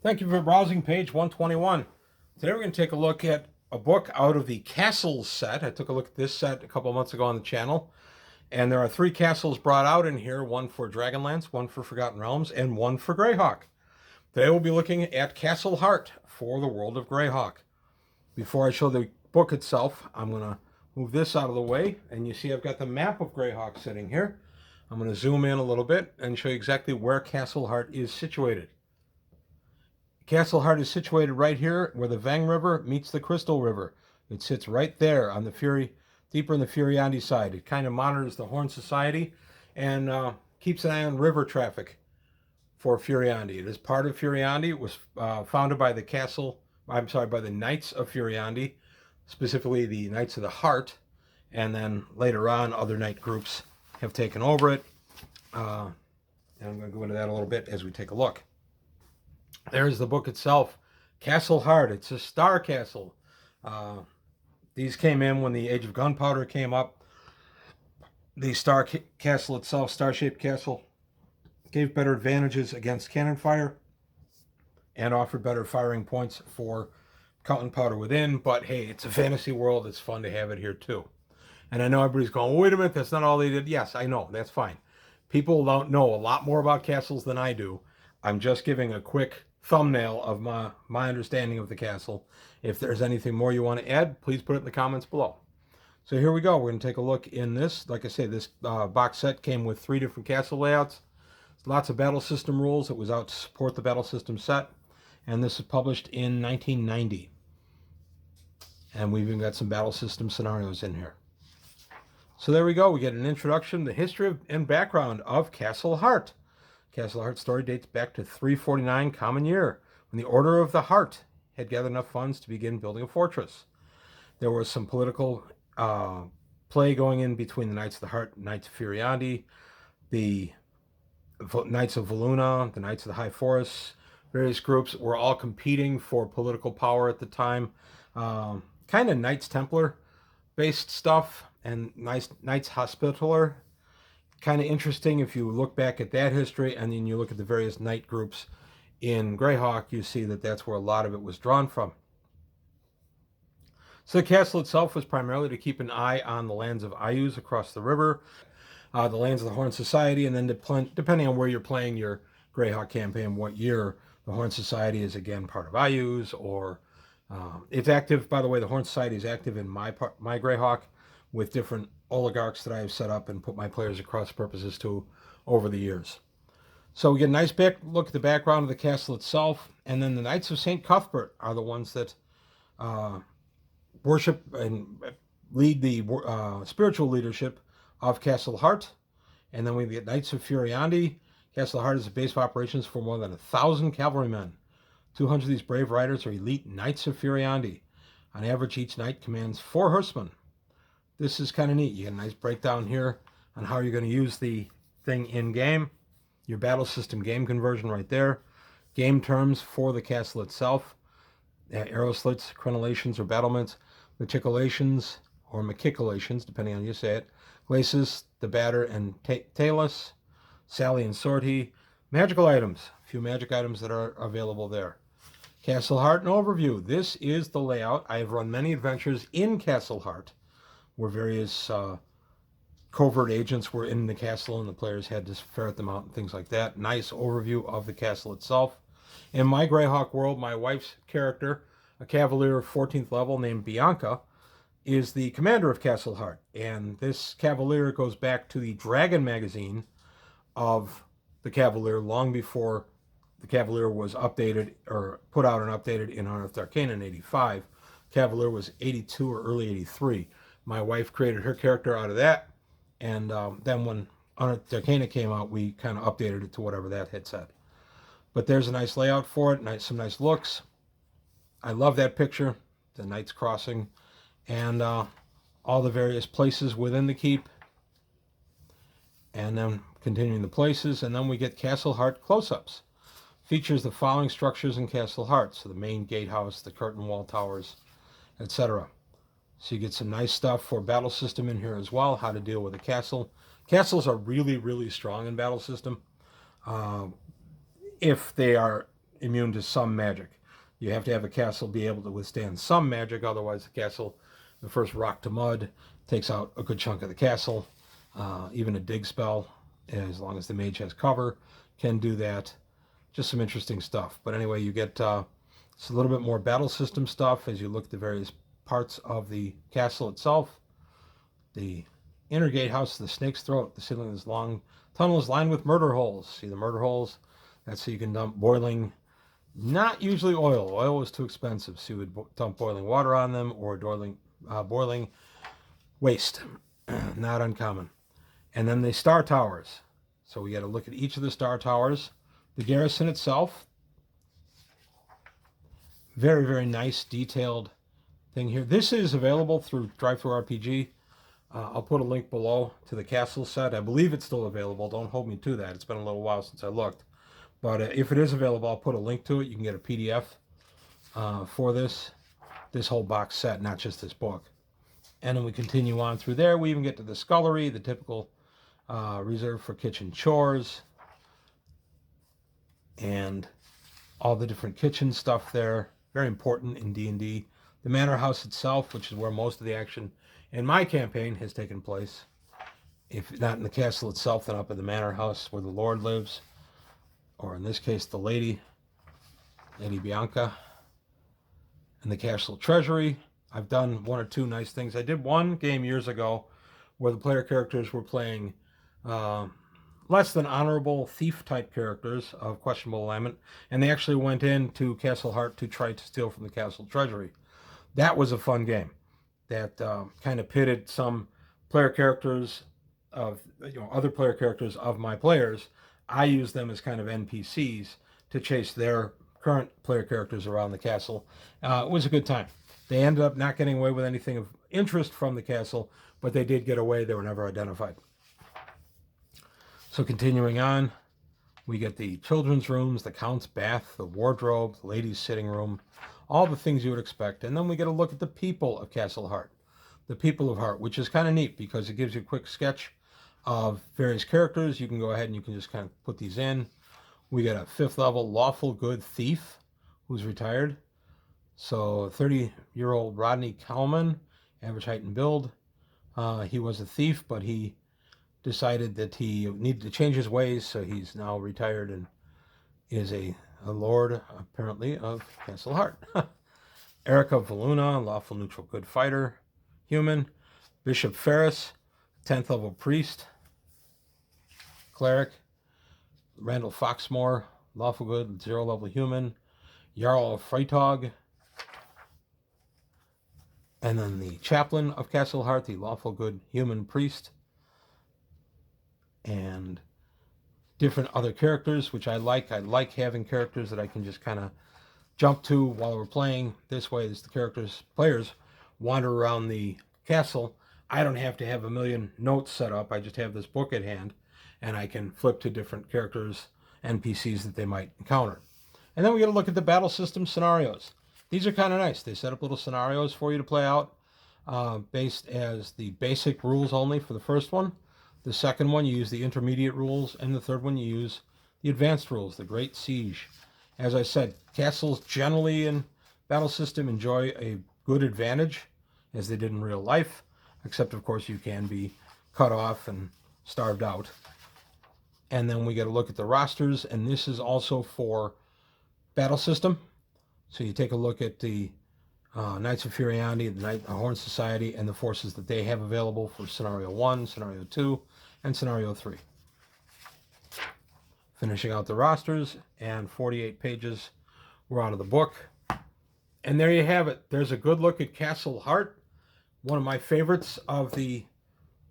Thank you for browsing page 121. Today we're going to take a look at a book out of the Castles set. I took a look at this set a couple of months ago on the channel, and there are 3 castles brought out in here, one for Dragonlance, one for Forgotten Realms, and one for Greyhawk. Today we'll be looking at Castle Hart for the world of Greyhawk. Before I show the book itself, I'm going to move this out of the way, and you see I've got the map of Greyhawk sitting here. I'm going to zoom in a little bit and show you exactly where Castle Hart is situated. Castle Hart is situated right here where the Vang River meets the Crystal River. It sits right there on the deeper in the Furyondy side. It kind of monitors the Horn Society and keeps an eye on river traffic for Furyondy. It is part of Furyondy. It was founded by by the Knights of Furyondy, specifically the Knights of the Hart, and then later on other knight groups have taken over it. And I'm going to go into that a little bit as we take a look. There's the book itself, Castle Hart. It's a star castle. These came in when the Age of Gunpowder came up. The star castle itself, star-shaped castle, gave better advantages against cannon fire and offered better firing points for gunpowder within. But hey, it's a fantasy world. It's fun to have it here too. And I know everybody's going, wait a minute, that's not all they did. Yes, I know, that's fine. People don't know a lot more about castles than I do. I'm just giving a quick thumbnail of my understanding of the castle. If there's anything more you want to add, please put it in the comments below. So here we go. We're going to take a look in this. Like I say, this box set came with 3 different castle layouts. Lots of battle system rules. It was out to support the battle system set. And this is published in 1990. And we've even got some battle system scenarios in here. So there we go. We get an introduction, the history and background of Castle Hart. Castle Hart's story dates back to 349 Common Year, when the Order of the Hart had gathered enough funds to begin building a fortress. There was some political play going in between the Knights of the Hart and Knights of Furyondy, the Knights of Valuna, the Knights of the High Forest. Various groups were all competing for political power at the time. Kind of Knights Templar based stuff and Knights Hospitaller. Kind of interesting if you look back at that history and then you look at the various knight groups in Greyhawk, you see that that's where a lot of it was drawn from. So the castle itself was primarily to keep an eye on the lands of Ayus across the river, the lands of the Horn Society, and then depending on where you're playing your Greyhawk campaign, what year, the Horn Society is again part of Ayus, or it's active, by the way, the Horn Society is active in my Greyhawk with different oligarchs that I have set up and put my players across purposes to over the years. So we get a nice look at the background of the castle itself, and then the Knights of St. Cuthbert are the ones that worship and lead the spiritual leadership of Castle Hart. And then we get Knights of Furyondy. Castle Hart is a base of operations for more than 1,000 cavalrymen. 200 of these brave riders are elite Knights of Furyondy. On average, each knight commands 4 horsemen. This is kind of neat. You get a nice breakdown here on how you're going to use the thing in game. Your battle system game conversion right there. Game terms for the castle itself. Arrow slits, crenellations or battlements, matriculations or machicolations, depending on how you say it. Glacis, the batter, and talus, sally and sortie. Magical items. A few magic items that are available there. Castle Hart, an overview. This is the layout. I have run many adventures in Castle Hart, where various covert agents were in the castle and the players had to ferret them out and things like that. Nice overview of the castle itself. In my Greyhawk world, my wife's character, a cavalier 14th level named Bianca, is the commander of Castle Hart. And this cavalier goes back to the Dragon magazine of the Cavalier long before the Cavalier was updated or put out and updated in Unearthed Arcana in 85. Cavalier was 82 or early 83. My wife created her character out of that, and then when Unearthed Arcana came out, we kind of updated it to whatever that had said. But there's a nice layout for it, some nice looks. I love that picture, the Knights Crossing, and all the various places within the keep. And then continuing the places, and then we get Castle Hart close-ups. Features the following structures in Castle Hart, so the main gatehouse, the curtain wall towers, etc. So you get some nice stuff for battle system in here as well, how to deal with a castle. Castles are really, really strong in battle system. If they are immune to some magic. You have to have a castle be able to withstand some magic, otherwise the castle, the first rock to mud, takes out a good chunk of the castle. Even a dig spell, as long as the mage has cover, can do that. Just some interesting stuff. But anyway, you get it's a little bit more battle system stuff as you look at the various parts of the castle itself. The inner gatehouse, the snake's throat. The ceiling is long. Tunnel is lined with murder holes. See the murder holes? That's so you can dump boiling, not usually oil. Oil was too expensive, so you would dump boiling water on them or boiling waste. Not uncommon. And then the star towers. So we got to look at each of the star towers. The garrison itself. Very, very nice, detailed thing here. This is available through DriveThruRPG. I'll put a link below to the castle set. I believe it's still available. Don't hold me to that. It's been a little while since I looked. But if it is available, I'll put a link to it. You can get a PDF for this whole box set, not just this book. And then we continue on through there. We even get to the scullery, the typical reserved for kitchen chores, and all the different kitchen stuff there. Very important in D&D. The manor house itself, which is where most of the action in my campaign has taken place. If not in the castle itself, then up in the manor house where the Lord lives. Or in this case, the Lady Bianca. And the castle treasury. I've done one or two nice things. I did one game years ago where the player characters were playing less than honorable thief-type characters of questionable alignment, and they actually went into Castle Hart to try to steal from the castle treasury. That was a fun game. That kind of pitted some player characters of, other player characters of my players. I used them as kind of NPCs to chase their current player characters around the castle. It was a good time. They ended up not getting away with anything of interest from the castle, but they did get away. They were never identified. So continuing on, we get the children's rooms, the count's bath, the wardrobe, the ladies' sitting room, all the things you would expect. And then we get a look at the people of Castle Hart, the people of Hart, which is kind of neat because it gives you a quick sketch of various characters. You can go ahead and you can just kind of put these in. We got a 5th level lawful good thief who's retired. So 30-year-old Rodney Kalman, average height and build. He was a thief, but he decided that he needed to change his ways, so he's now retired and is a lord, apparently, of Castle Hart. Erica Valuna, lawful neutral good fighter, human. Bishop Ferris, 10th level priest, cleric. Randall Foxmore, lawful good, 0 level human. Jarl of Freitag. And then the chaplain of Castle Hart, the lawful good human priest. And different other characters, which I like. I like having characters that I can just kind of jump to while we're playing. This way, as the players wander around the castle, I don't have to have a million notes set up. I just have this book at hand, and I can flip to different characters, NPCs that they might encounter. And then we get to look at the battle system scenarios. These are kind of nice. They set up little scenarios for you to play out, based as the basic rules only for the first one. The second one, you use the intermediate rules, and the third one, you use the advanced rules, the Great Siege. As I said, castles generally in battle system enjoy a good advantage, as they did in real life, except, of course, you can be cut off and starved out. And then we get a look at the rosters, and this is also for battle system. So you take a look at the Knights of Furyondy, the Horn Society, and the forces that they have available for Scenario 1, Scenario 2, and Scenario 3. Finishing out the rosters, and 48 pages were out of the book. And there you have it. There's a good look at Castle Hart, one of my favorites of the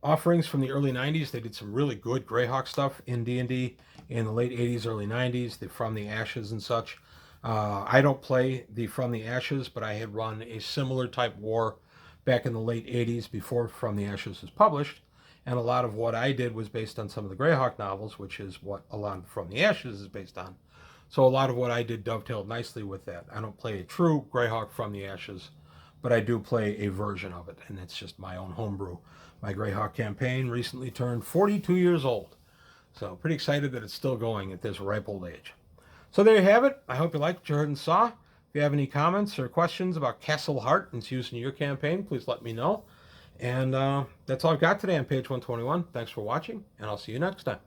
offerings from the early 90s. They did some really good Greyhawk stuff in D&D in the late 80s, early 90s, the From the Ashes and such. I don't play the From the Ashes, but I had run a similar type war back in the late 80s before From the Ashes was published. And a lot of what I did was based on some of the Greyhawk novels, which is what a lot of From the Ashes is based on. So a lot of what I did dovetailed nicely with that. I don't play a true Greyhawk From the Ashes, but I do play a version of it, and it's just my own homebrew. My Greyhawk campaign recently turned 42 years old. So pretty excited that it's still going at this ripe old age. So there you have it. I hope you liked what you heard and saw. If you have any comments or questions about Castle Hart and its use in your campaign, please let me know. And that's all I've got today on page 121. Thanks for watching, and I'll see you next time.